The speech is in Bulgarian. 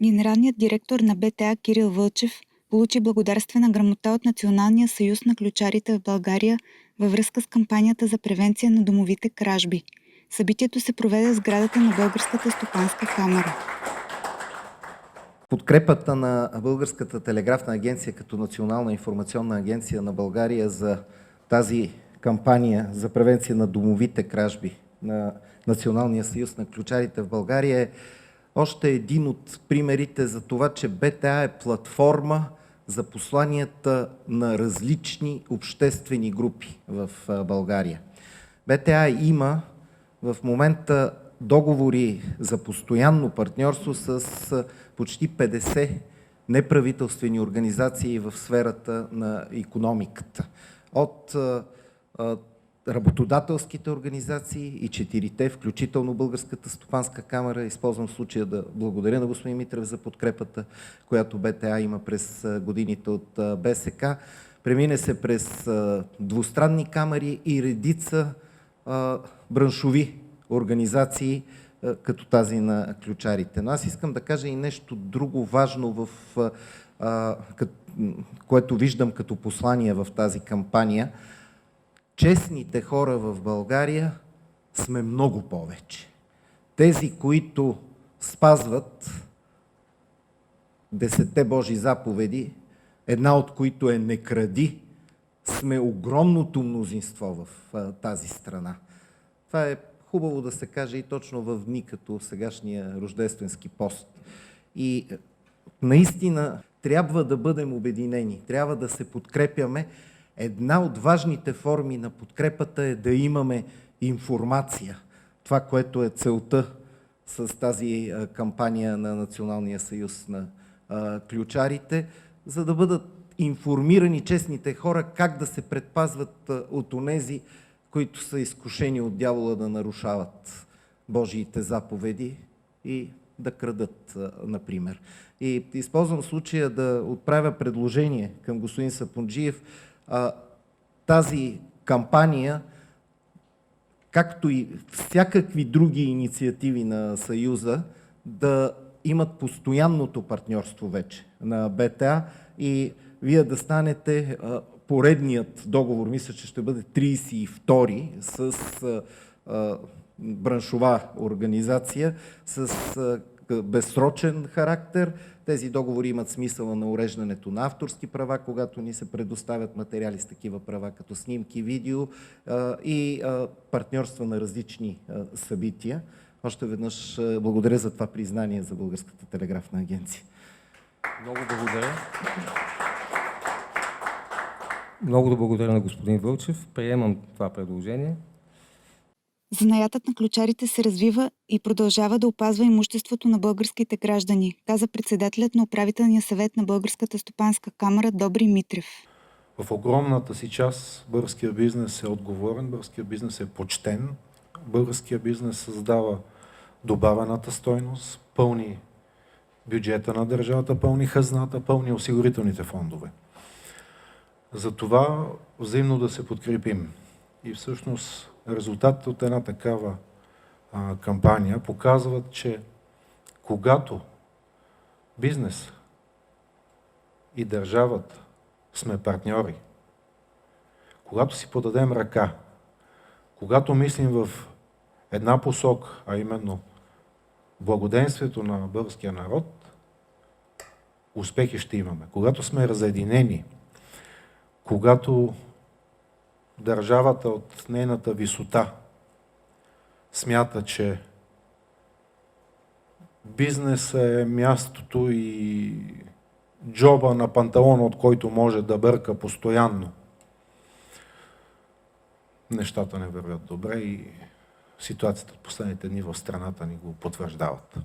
Генералният директор на БТА Кирил Вълчев получи благодарствена грамота от Националния съюз на ключарите в България във връзка с кампанията за превенция на домовите кражби. Събитието се проведе в сградата на Българската стопанска камара. Подкрепата на Българската телеграфна агенция като национална информационна агенция на България за тази кампания за превенция на домовите кражби на Националния съюз на ключарите в България е още един от примерите за това, че БТА е платформа за посланията на различни обществени групи в България. БТА има в момента договори за постоянно партньорство с почти 50 неправителствени организации в сферата на икономиката. От работодателските организации и 4-те, включително Българската стопанска камара. Използвам случая да благодаря на господин Митрев за подкрепата, която БТА има през годините от БСК. Премине се през двустранни камари и редица браншови организации, като тази на ключарите. Но аз искам да кажа и нещо друго важно, което виждам като послание в тази кампания. Честните хора в България сме много повече. Тези, които спазват 10 Божи заповеди, една от които е не кради, сме огромното мнозинство в тази страна. Това е хубаво да се каже и точно в дни като сегашния рождественски пост. И наистина трябва да бъдем обединени, трябва да се подкрепяме. Една от важните форми на подкрепата е да имаме информация. Това, което е целта с тази кампания на Националния съюз на ключарите, за да бъдат информирани честните хора как да се предпазват от онези, които са изкушени от дявола да нарушават Божиите заповеди и да крадат, например. И използвам случая да отправя предложение към господин Сапунджиев тази кампания, както и всякакви други инициативи на Съюза, да имат постоянното партньорство вече на БТА и вие да станете поредният договор, мисля, че ще бъде 32-ри с браншова организация, с безсрочен характер. Тези договори имат смисъла на уреждането на авторски права, когато ни се предоставят материали с такива права, като снимки, видео и партньорства на различни събития. Още веднъж благодаря за това признание за Българската телеграфна агенция. Много благодаря. Много да благодаря на господин Вълчев. Приемам това предложение. Занаятът на ключарите се развива и продължава да опазва имуществото на българските граждани, каза председателят на управителния съвет на Българската стопанска камара Добри Митрев. В огромната си част българския бизнес е отговорен, българския бизнес е почтен, българския бизнес създава добавената стойност, пълни бюджета на държавата, пълни хазната, пълни осигурителните фондове. Затова взаимно да се подкрепим. И всъщност резултатите от една такава кампания показват, че когато бизнес и държавата сме партньори, когато си подадем ръка, когато мислим в една посока, а именно благоденствието на българския народ, успехи ще имаме. Когато сме разединени, когато държавата от нейната висота смята, че бизнес е мястото и джоба на панталона, от който може да бърка постоянно, нещата не вървят добре и ситуацията от последните дни в страната ни го потвърждават.